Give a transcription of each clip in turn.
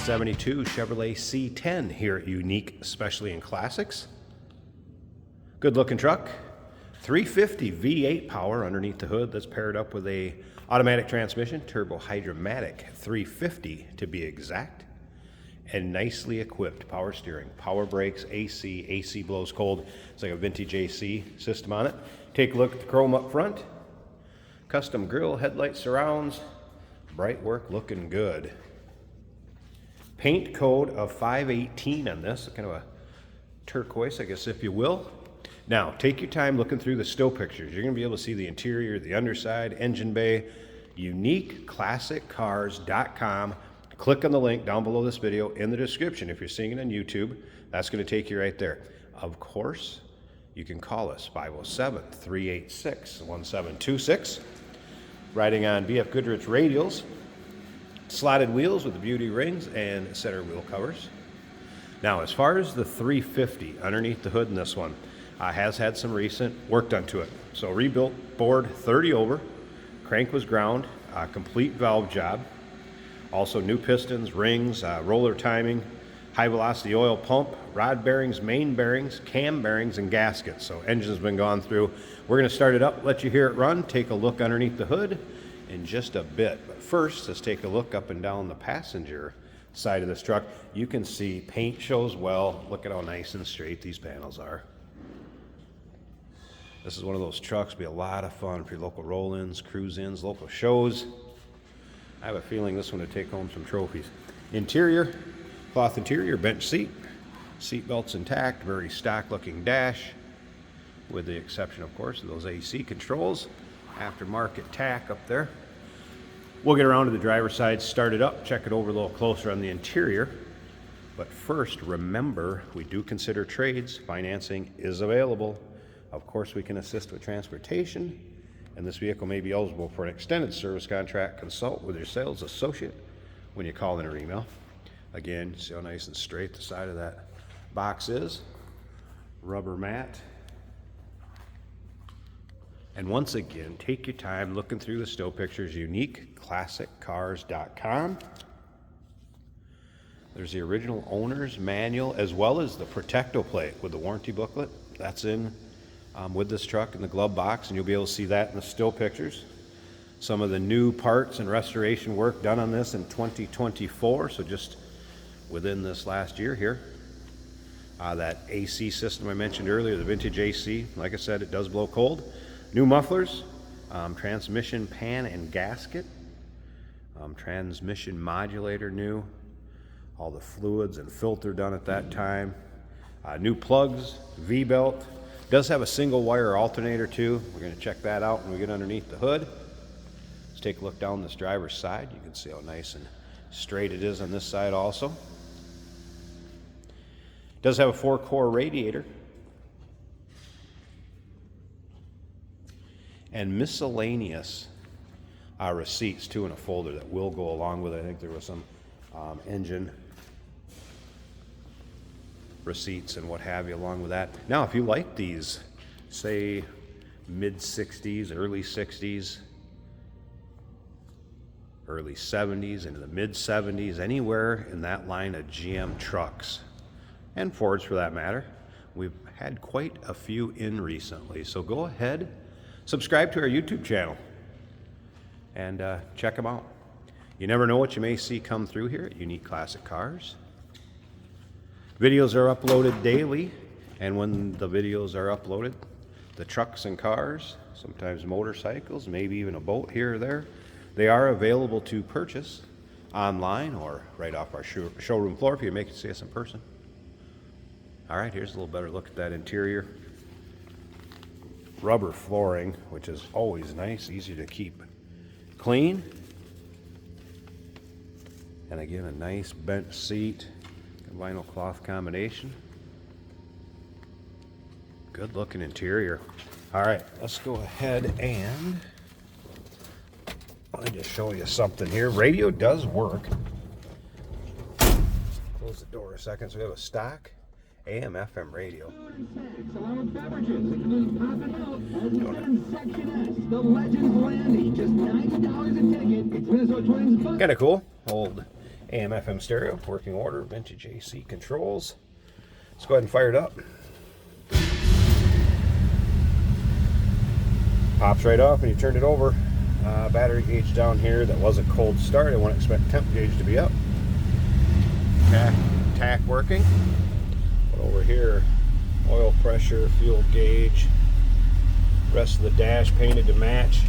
1972 Chevrolet C10 here at Unique Specialty and Classics. Good looking truck. 350 V8 power underneath the hood that's paired up with a automatic transmission, turbo hydromatic 350 to be exact, and nicely equipped power steering, power brakes, AC blows cold. It's like a vintage AC system on it. Take a look at the chrome up front. Custom grille, headlight surrounds, bright work, looking good. Paint code of 518 on this, kind of a turquoise, I guess, if you will. Now, take your time looking through the still pictures. You're going to be able to see the interior, the underside, engine bay, uniqueclassiccars.com. Click on the link down below this video in the description. If you're seeing it on YouTube, that's going to take you right there. Of course, you can call us 507-386-1726. Riding on BF Goodrich radials, slotted wheels with the beauty rings and center wheel covers. Now, as far as the 350 underneath the hood in this one, has had some recent work done to it. So rebuilt board 30 over, crank was ground, complete valve job. Also new pistons, rings, roller timing, high velocity oil pump, rod bearings, main bearings, cam bearings, and gaskets. So engine's been gone through. We're going to start it up, let you hear it run, take a look underneath the hood in just a bit. But first, let's take a look up and down the passenger side of this truck. You can see paint shows well. Look at how nice and straight these panels are. This is one of those trucks, be a lot of fun for your local roll-ins, cruise-ins, local shows. I have a feeling this one would take home some trophies. Interior, cloth interior, bench seat, seat belts intact, very stock looking dash, with the exception, of course, of those AC controls. Aftermarket tack up there. We'll get around to the driver's side, start it up, check it over a little closer on the interior. But first, remember, we do consider trades. Financing is available. Of course, we can assist with transportation, and this vehicle may be eligible for an extended service contract. Consult with your sales associate when you call in or email. Again, see how nice and straight the side of that box is. Rubber mat. And once again, take your time looking through the still pictures, uniqueclassiccars.com. There's the original owner's manual as well as the Protecto plate with the warranty booklet. That's in with this truck in the glove box, and you'll be able to see that in the still pictures. Some of the new parts and restoration work done on this in 2024, so just within this last year here. That AC system I mentioned earlier, the vintage AC, like I said, it does blow cold. New mufflers, transmission pan and gasket, transmission modulator new, all the fluids and filter done at that time. New plugs, V-belt. Does have a single wire alternator too. We're going to check that out when we get underneath the hood. Let's take a look down this driver's side. You can see how nice and straight it is on this side also. Does have a 4-core radiator. And miscellaneous receipts too in a folder that will go along with it. I think there was some engine receipts and what have you along with that. Now, if you like these, say mid 60s, early 60s, early 70s, into the mid 70s, anywhere in that line of GM trucks, and Fords for that matter, we've had quite a few in recently. So go ahead, subscribe to our YouTube channel, and check them out. You never know what you may see come through here at Unique Classic Cars. Videos are uploaded daily, and when the videos are uploaded, the trucks and cars, sometimes motorcycles, maybe even a boat here or there, they are available to purchase online or right off our showroom floor if you make it see us in person. All right, here's a little better look at that interior. Rubber flooring, which is always nice, easy to keep clean. And again, a nice bench seat. Vinyl cloth combination. Good looking interior. All right, let's go ahead and let me just show you something here. Radio does work. Close the door a second. So we have a stock AM FM radio. Kind of cool. Old AM FM stereo, working order, vintage AC controls. Let's go ahead and fire it up. Pops right off and you turned it over. Battery gauge down here, that was a cold start. I wouldn't expect temp gauge to be up. Tack working. But over here, oil pressure, fuel gauge. Rest of the dash painted to match.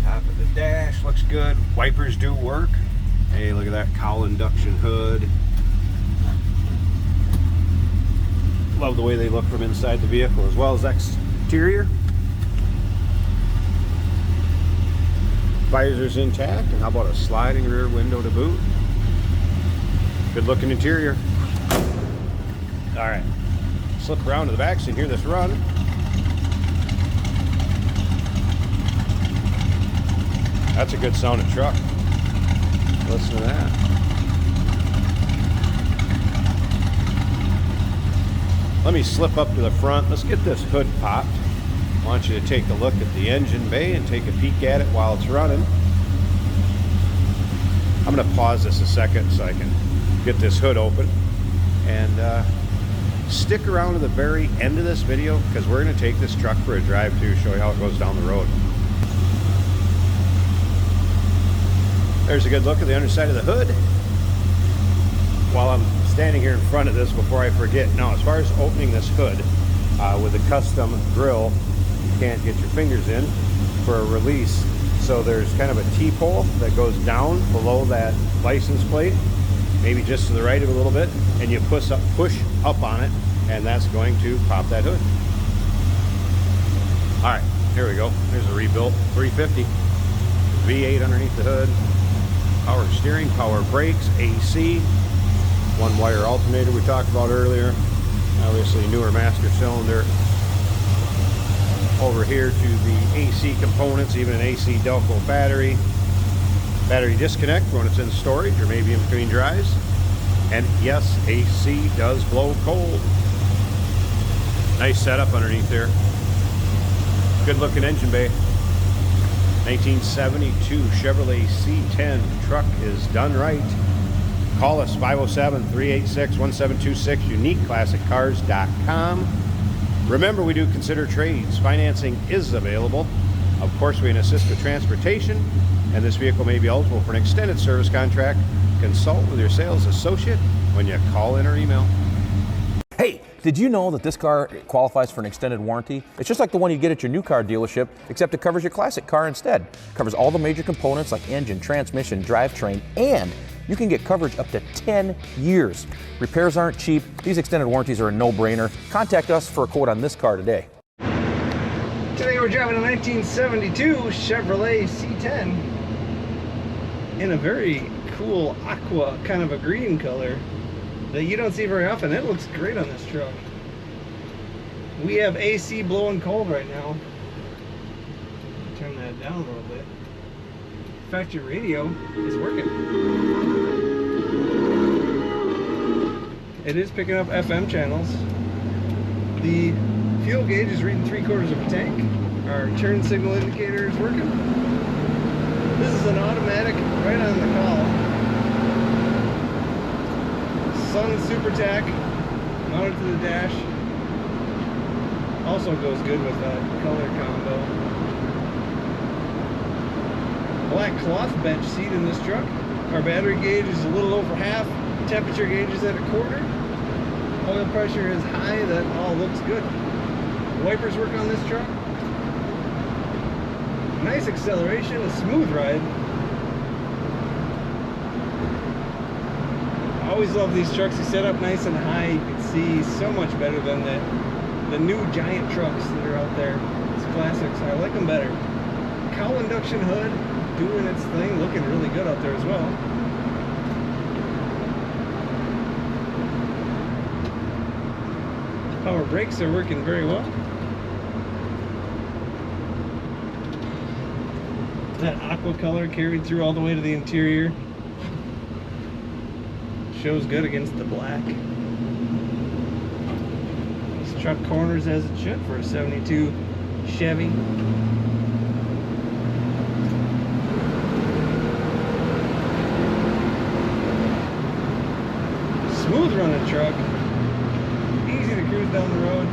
Top of the dash looks good. Wipers do work. Hey, look at that cowl induction hood. Love the way they look from inside the vehicle, as well as exterior. Visor's intact, and how about a sliding rear window to boot? Good looking interior. All right, slip around to the back so you can hear this run. That's a good sounding truck. Listen to that. Let me slip up to the front. Let's get this hood popped. I want you to take a look at the engine bay and take a peek at it while it's running. I'm going to pause this a second so I can get this hood open. And stick around to the very end of this video because we're going to take this truck for a drive to show you how it goes down the road. There's a good look at the underside of the hood. While I'm standing here in front of this, before I forget, now as far as opening this hood with a custom grill, you can't get your fingers in for a release. So there's kind of a T-pole that goes down below that license plate, maybe just to the right of it a little bit, and you push up on it, and that's going to pop that hood. All right, here we go. There's a rebuilt 350 V8 underneath the hood. Power steering, power brakes, AC, one wire alternator we talked about earlier, obviously newer master cylinder. Over here to the AC components, even an AC Delco battery, battery disconnect when it's in storage or maybe in between drives. And yes, AC does blow cold. Nice setup underneath there. Good looking engine bay. 1972 Chevrolet C10 truck is done right. Call us 507-386-1726, uniqueclassiccars.com. Remember, we do consider trades. Financing is available. Of course, we can assist with transportation, and this vehicle may be eligible for an extended service contract. Consult with your sales associate when you call in or email. Hey, did you know that this car qualifies for an extended warranty? It's just like the one you get at your new car dealership, except it covers your classic car instead. It covers all the major components like engine, transmission, drivetrain, and you can get coverage up to 10 years. Repairs aren't cheap. These extended warranties are a no-brainer. Contact us for a quote on this car today. Today we're driving a 1972 Chevrolet C10 in a very cool aqua kind of a green color that you don't see very often. It looks great on this truck. We have AC blowing cold right now. Turn that down a little bit. Factory radio is working. It is picking up FM channels. The fuel gauge is reading 3/4 of a tank. Our turn signal indicator is working. This is an automatic right on the call. Sun Super Tack mounted to the dash. Also goes good with that color combo. Black cloth bench seat in this truck. Our battery gauge is a little over half. Temperature gauge is at 1/4. Oil pressure is high. That all looks good. Wipers work on this truck. Nice acceleration, a smooth ride. I always love these trucks. They set up nice and high. You can see so much better than the new giant trucks that are out there. It's classics. I like them better. Cowl induction hood doing its thing, looking really good out there as well. Power brakes are working very well. That aqua color carried through all the way to the interior. Shows good against the black. This truck corners as it should for a 72 Chevy. smooth running truck. Easy to cruise down the road.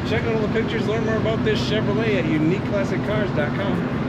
Check out all the pictures, learn more about this Chevrolet at uniqueclassiccars.com.